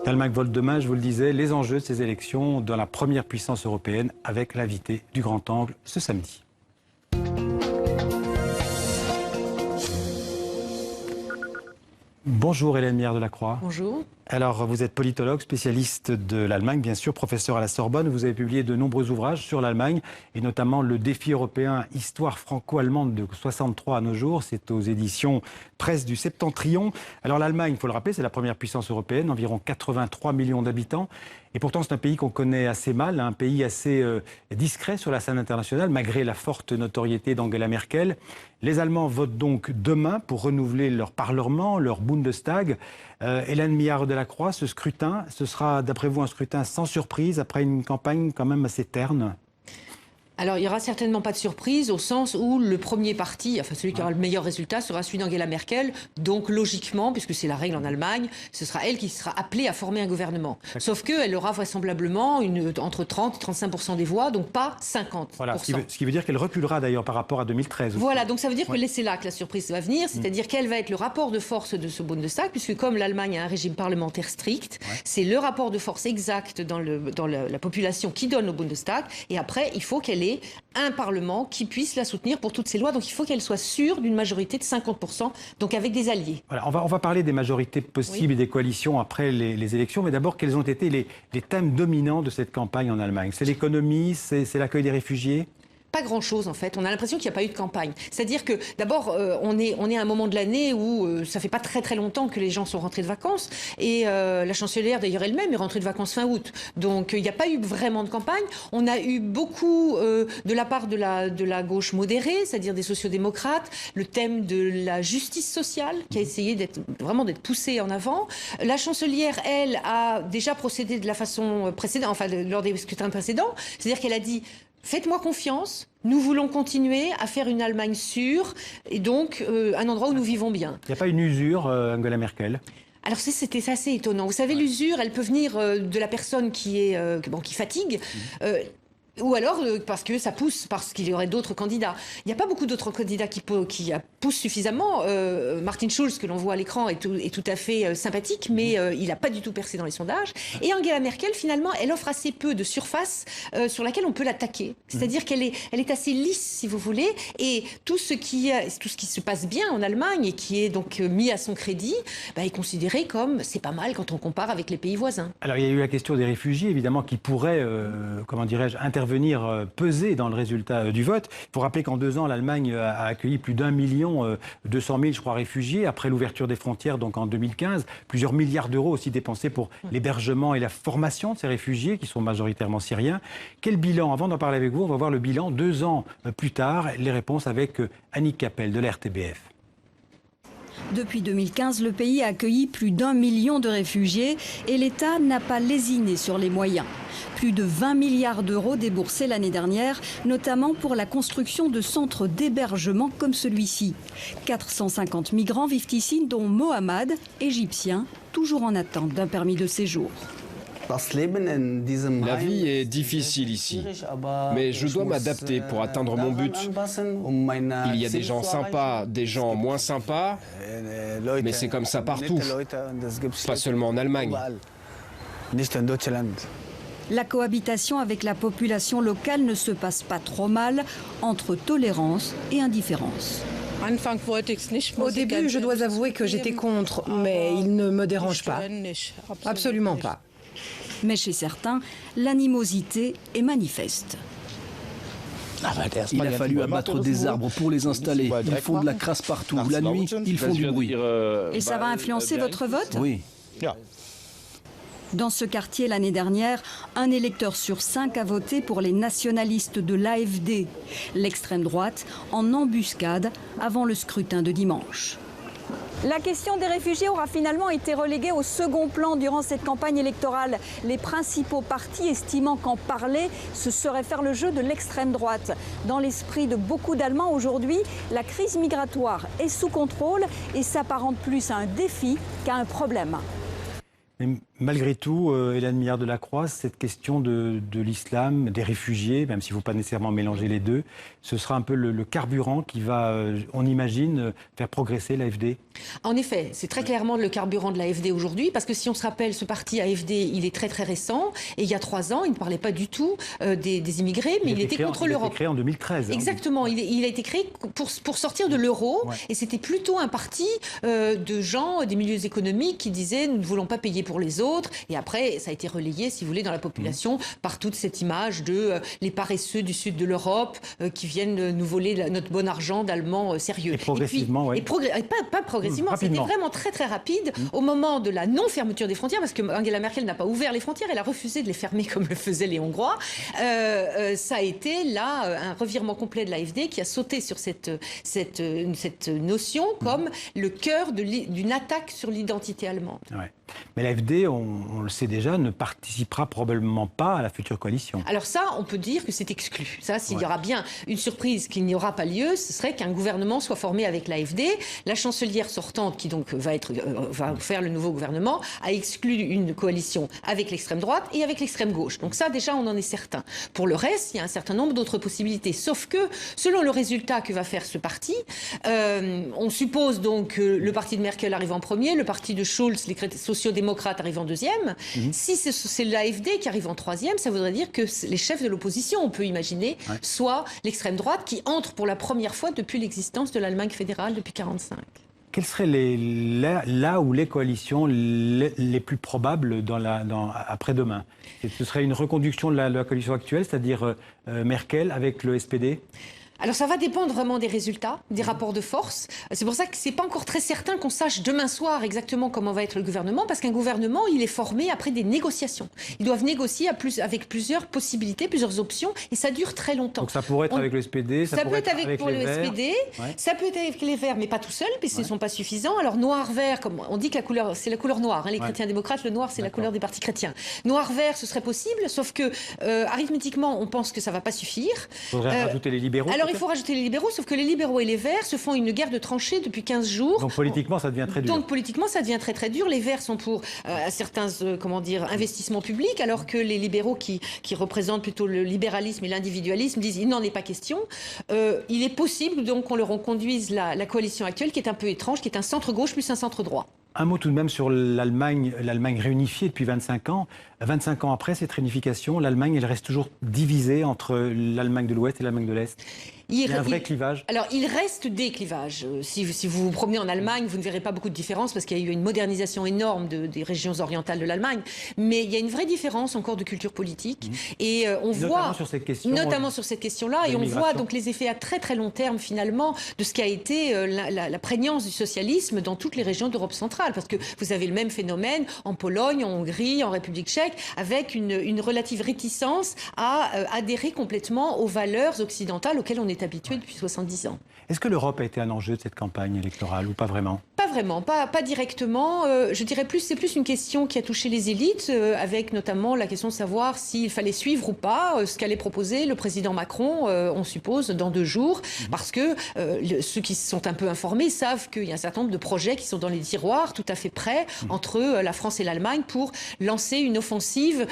L'Allemagne vote demain, je vous le disais, les enjeux de ces élections dans la première puissance européenne avec l'invité du Grand Angle ce samedi. Bonjour Hélène Mière-Delacroix. Bonjour. Alors, vous êtes politologue, spécialiste de l'Allemagne, bien sûr, professeur à la Sorbonne. Vous avez publié de nombreux ouvrages sur l'Allemagne, et notamment le défi européen Histoire franco-allemande de 63 à nos jours. C'est aux éditions Presse du Septentrion. Alors, l'Allemagne, il faut le rappeler, c'est la première puissance européenne, environ 83 millions d'habitants. Et pourtant, c'est un pays qu'on connaît assez mal, un pays assez discret sur la scène internationale, malgré la forte notoriété d'Angela Merkel. Les Allemands votent donc demain pour renouveler leur Parlement, leur Bundestag. Hélène Mière-Delacroix, ce scrutin, ce sera d'après vous un scrutin sans surprise après une campagne quand même assez terne? Alors, il n'y aura certainement pas de surprise au sens où le premier parti, enfin celui qui aura le meilleur résultat, sera celui d'Angela Merkel. Donc, logiquement, puisque c'est la règle en Allemagne, ce sera elle qui sera appelée à former un gouvernement. Sauf qu'elle aura vraisemblablement entre 30 et 35% des voix, donc pas 50%. Voilà, ce qui veut dire qu'elle reculera d'ailleurs par rapport à 2013. Aussi. Voilà, donc ça veut dire que c'est là que la surprise va venir, c'est-à-dire quel va être le rapport de force de ce Bundestag, puisque comme l'Allemagne a un régime parlementaire strict, c'est le rapport de force exact dans la population qui donne au Bundestag, et après, il faut qu'elle ait un Parlement qui puisse la soutenir pour toutes ces lois. Donc il faut qu'elle soit sûre d'une majorité de 50%, donc avec des alliés. Voilà, on va parler des majorités possibles et des coalitions après les élections. Mais d'abord, quels ont été les thèmes dominants de cette campagne en Allemagne? C'est l'économie, c'est l'accueil des réfugiés? Pas grand-chose en fait. On a l'impression qu'il n'y a pas eu de campagne. C'est-à-dire que d'abord, on est à un moment de l'année où ça fait pas très longtemps que les gens sont rentrés de vacances. Et la chancelière d'ailleurs elle-même est rentrée de vacances fin août. Donc il n'y a pas eu vraiment de campagne. On a eu beaucoup de la part de la gauche modérée, c'est-à-dire des sociodémocrates, le thème de la justice sociale qui a essayé d'être poussé en avant. La chancelière, elle, a déjà procédé de la façon précédente, enfin lors des scrutins précédents. C'est-à-dire qu'elle a dit: faites-moi confiance, nous voulons continuer à faire une Allemagne sûre et donc un endroit où nous vivons bien. Il n'y a pas une usure, Angela Merkel? Alors c'était assez étonnant. Vous savez, l'usure, elle peut venir de la personne qui fatigue. Ou alors parce que ça pousse, parce qu'il y aurait d'autres candidats. Il n'y a pas beaucoup d'autres candidats qui poussent suffisamment. Martin Schulz, que l'on voit à l'écran, est tout à fait sympathique, mais il n'a pas du tout percé dans les sondages. Et Angela Merkel, finalement, elle offre assez peu de surface sur laquelle on peut l'attaquer. C'est-à-dire qu'elle est assez lisse, si vous voulez, et tout ce qui se passe bien en Allemagne et qui est donc mis à son crédit, est considéré comme c'est pas mal quand on compare avec les pays voisins. Alors il y a eu la question des réfugiés, évidemment, qui pourrait, comment dirais-je, venir peser dans le résultat du vote. Il faut rappeler qu'en 2 ans, l'Allemagne a accueilli plus d'1 million 200 000, je crois, réfugiés. Après l'ouverture des frontières, donc en 2015, plusieurs milliards d'euros aussi dépensés pour l'hébergement et la formation de ces réfugiés, qui sont majoritairement syriens. Quel bilan? Avant d'en parler avec vous, on va voir le bilan 2 ans plus tard. Les réponses avec Annick Capel de la RTBF. Depuis 2015, le pays a accueilli plus d'1 million de réfugiés et l'État n'a pas lésiné sur les moyens. Plus de 20 milliards d'euros déboursés l'année dernière, notamment pour la construction de centres d'hébergement comme celui-ci. 450 migrants vivent ici, dont Mohamed, égyptien, toujours en attente d'un permis de séjour. La vie est difficile ici, mais je dois m'adapter pour atteindre mon but. Il y a des gens sympas, des gens moins sympas, mais c'est comme ça partout, pas seulement en Allemagne. La cohabitation avec la population locale ne se passe pas trop mal, entre tolérance et indifférence. Au début, je dois avouer que j'étais contre, mais il ne me dérange pas. Absolument pas. Mais chez certains, l'animosité est manifeste. Il a fallu abattre des arbres pour les installer. Ils font de la crasse partout. La nuit, ils font du bruit. Et ça va influencer votre vote? Oui. Dans ce quartier, l'année dernière, un électeur sur 5 a voté pour les nationalistes de l'AfD, l'extrême droite, en embuscade avant le scrutin de dimanche. La question des réfugiés aura finalement été reléguée au second plan durant cette campagne électorale. Les principaux partis estimant qu'en parler, ce serait faire le jeu de l'extrême droite. Dans l'esprit de beaucoup d'Allemands aujourd'hui, la crise migratoire est sous contrôle et s'apparente plus à un défi qu'à un problème. Malgré tout, Hélène Millard-Delacroix, cette question de l'islam, des réfugiés, même s'il ne faut pas nécessairement mélanger les deux, ce sera un peu le carburant qui va, on imagine, faire progresser l'AfD. En effet, c'est très clairement le carburant de l'AfD aujourd'hui, parce que si on se rappelle, ce parti AfD, il est très très récent, et il y a 3 ans, il ne parlait pas du tout des immigrés, mais il était contre l'Europe. Il a été créé en 2013. Exactement, il a été créé pour sortir de l'euro, et c'était plutôt un parti de gens des milieux économiques qui disaient nous ne voulons pas payer pour les autres, et après ça a été relayé, si vous voulez, dans la population par toute cette image de les paresseux du sud de l'Europe qui viennent nous voler notre bon argent d'Allemands sérieux. Et progressivement, oui. Pas progressivement, c'était vraiment très très rapide au moment de la non-fermeture des frontières, parce que Angela Merkel n'a pas ouvert les frontières, elle a refusé de les fermer comme le faisaient les Hongrois. Ça a été là un revirement complet de l'AfD qui a sauté sur cette notion comme le cœur d'une attaque sur l'identité allemande. Ouais. Mais l'AfD, on le sait déjà, ne participera probablement pas à la future coalition. Alors ça, on peut dire que c'est exclu. Ça, s'il y aura bien une surprise qu'il n'y aura pas lieu, ce serait qu'un gouvernement soit formé avec l'AfD. La chancelière sortante, qui donc va faire le nouveau gouvernement, a exclu une coalition avec l'extrême droite et avec l'extrême gauche. Donc ça, déjà, on en est certain. Pour le reste, il y a un certain nombre d'autres possibilités. Sauf que, selon le résultat que va faire ce parti, on suppose donc que le parti de Merkel arrive en premier, le parti de Schulz, les sociaux-démocrates arrivent en deuxième. Si c'est l'AfD qui arrive en troisième, ça voudrait dire que les chefs de l'opposition, on peut imaginer, soit l'extrême droite qui entre pour la première fois depuis l'existence de l'Allemagne fédérale depuis 1945. Quelles seraient là où les coalitions les plus probables après-demain? Ce serait une reconduction de la coalition actuelle, c'est-à-dire Merkel avec le SPD? Alors ça va dépendre vraiment des résultats, des rapports de force. C'est pour ça que c'est pas encore très certain qu'on sache demain soir exactement comment va être le gouvernement, parce qu'un gouvernement, il est formé après des négociations. Ils doivent négocier avec plusieurs possibilités, plusieurs options, et ça dure très longtemps. Donc ça pourrait être avec le SPD, ça peut être avec le SPD, ça peut être avec les Verts, mais pas tout seul, puisqu'ils ne sont pas suffisants. Alors noir-vert, comme on dit que c'est la couleur noire, hein, les chrétiens démocrates, le noir c'est la couleur des partis chrétiens. Noir-vert, ce serait possible, sauf que arithmétiquement, on pense que ça ne va pas suffire. Il faudrait rajouter les libéraux. Alors il faut rajouter les libéraux, sauf que les libéraux et les Verts se font une guerre de tranchées depuis 15 jours. Donc politiquement, ça devient très dur. Donc politiquement, ça devient très très dur. Les Verts sont pour certains investissements publics, alors que les libéraux qui représentent plutôt le libéralisme et l'individualisme disent il n'en est pas question. Il est possible donc qu'on leur conduise la coalition actuelle, qui est un peu étrange, qui est un centre-gauche plus un centre-droit. Un mot tout de même sur l'Allemagne réunifiée depuis 25 ans. 25 ans après cette réunification, l'Allemagne, elle reste toujours divisée entre l'Allemagne de l'Ouest et l'Allemagne de l'Est. Il y a un vrai clivage. Alors, il reste des clivages. Si vous vous promenez en Allemagne, vous ne verrez pas beaucoup de différence parce qu'il y a eu une modernisation énorme des régions orientales de l'Allemagne. Mais il y a une vraie différence encore de culture politique. Et on voit, notamment sur cette question-là, et on voit donc les effets à très très long terme finalement de ce qu'a été la prégnance du socialisme dans toutes les régions d'Europe centrale. Parce que vous avez le même phénomène en Pologne, en Hongrie, en République tchèque, avec une relative réticence à adhérer complètement aux valeurs occidentales auxquelles on est habitué depuis 70 ans. Est-ce que l'Europe a été un enjeu de cette campagne électorale ou pas vraiment? Pas vraiment, pas directement. Je dirais c'est plus une question qui a touché les élites, avec notamment la question de savoir s'il fallait suivre ou pas ce qu'allait proposer le président Macron, on suppose, dans 2 jours, parce que ceux qui sont un peu informés savent qu'il y a un certain nombre de projets qui sont dans les tiroirs, tout à fait prêts, entre la France et l'Allemagne, pour lancer une offensive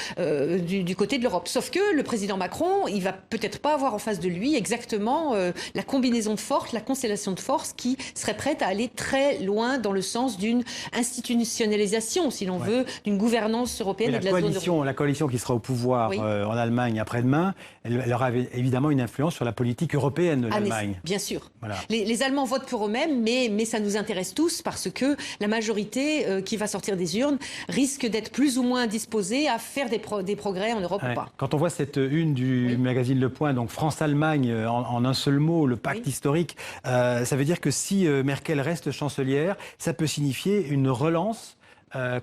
du côté de l'Europe. Sauf que le président Macron, il va peut-être pas avoir en face de lui exactement la combinaison de forces, la constellation de forces qui serait prête à aller très loin dans le sens d'une institutionnalisation, si l'on veut, d'une gouvernance européenne et de la zone euro. La coalition qui sera au pouvoir en Allemagne après-demain, elle aura évidemment une influence sur la politique européenne de l'Allemagne. Bien sûr. Voilà. Les Allemands votent pour eux-mêmes, mais ça nous intéresse tous parce que la majorité qui va sortir des urnes risque d'être plus ou moins disposée à faire des progrès en Europe ou pas. Quand on voit cette une du magazine Le Point, donc France-Allemagne en un seul mot, le pacte historique, ça veut dire que si Merkel reste chancelière, ça peut signifier une relance,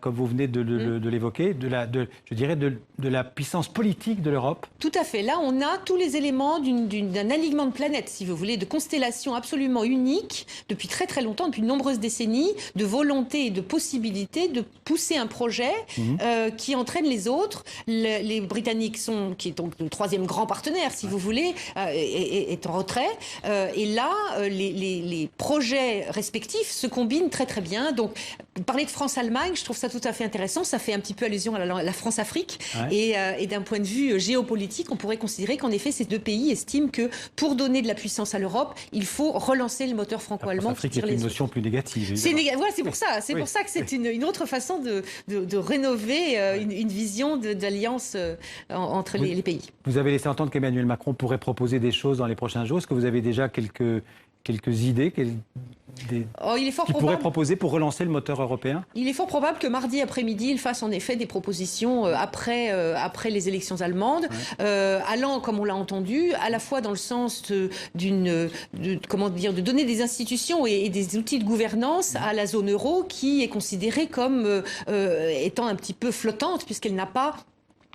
comme vous venez de l'évoquer, je dirais de la puissance politique de l'Europe. Tout à fait. Là, on a tous les éléments d'un alignement de planètes, si vous voulez, de constellation absolument unique, depuis très très longtemps, depuis de nombreuses décennies, de volonté et de possibilité de pousser un projet qui entraîne les autres. Les Britanniques qui est donc le 3e grand partenaire, si vous voulez, est en retrait. Et là, les projets respectifs se combinent très très bien. Donc, parler de France-Allemagne, je trouve ça tout à fait intéressant. Ça fait un petit peu allusion à la France-Afrique. Ouais. Et d'un point de vue géopolitique, on pourrait considérer qu'en effet, ces deux pays estiment que pour donner de la puissance à l'Europe, il faut relancer le moteur franco-allemand. L'Afrique est une notion plus négative. C'est pour ça. C'est pour ça que c'est une autre façon de rénover une vision d'alliance entre les pays. Vous avez laissé entendre qu'Emmanuel Macron pourrait proposer des choses dans les prochains jours. Est-ce que vous avez déjà quelques idées qu'il pourrait proposer pour relancer le moteur européen? Il est fort probable que mardi après-midi, il fasse en effet des propositions après les élections allemandes, allant, comme on l'a entendu, à la fois dans le sens de donner des institutions et des outils de gouvernance à la zone euro, qui est considérée comme étant un petit peu flottante, puisqu'elle n'a pas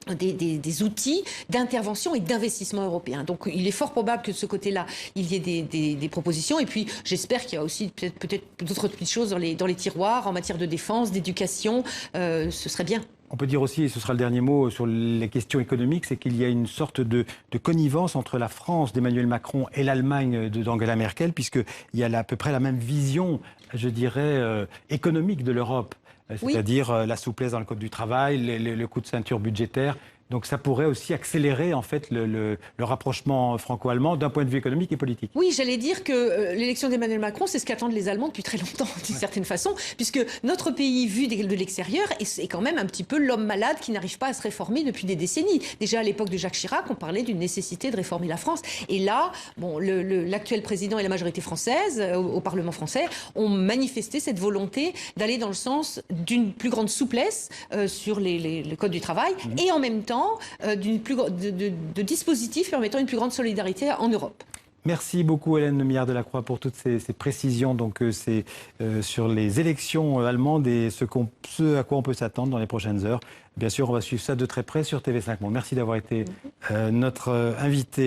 des outils d'intervention et d'investissement européen. Donc il est fort probable que de ce côté-là, il y ait des propositions. Et puis j'espère qu'il y a aussi peut-être d'autres petites choses dans les tiroirs en matière de défense, d'éducation. Ce serait bien. On peut dire aussi, et ce sera le dernier mot sur les questions économiques, c'est qu'il y a une sorte de connivence entre la France d'Emmanuel Macron et l'Allemagne d'Angela Merkel, puisqu'il y a à peu près la même vision, je dirais, économique de l'Europe. C'est-à-dire la souplesse dans le code du travail, le coup de ceinture budgétaire. Donc ça pourrait aussi accélérer en fait le rapprochement franco-allemand d'un point de vue économique et politique. Oui, j'allais dire que l'élection d'Emmanuel Macron, c'est ce qu'attendent les Allemands depuis très longtemps, d'une certaine façon, puisque notre pays, vu de l'extérieur, est quand même un petit peu l'homme malade qui n'arrive pas à se réformer depuis des décennies. Déjà à l'époque de Jacques Chirac, on parlait d'une nécessité de réformer la France. Et là, l'actuel président et la majorité française, au Parlement français, ont manifesté cette volonté d'aller dans le sens d'une plus grande souplesse sur le code du travail et en même temps de dispositifs permettant une plus grande solidarité en Europe. Merci beaucoup Hélène Millard-Delacroix pour toutes ces précisions. Donc c'est sur les élections allemandes et ce à quoi on peut s'attendre dans les prochaines heures. Bien sûr, on va suivre ça de très près sur TV5 Monde. Merci d'avoir été notre invité.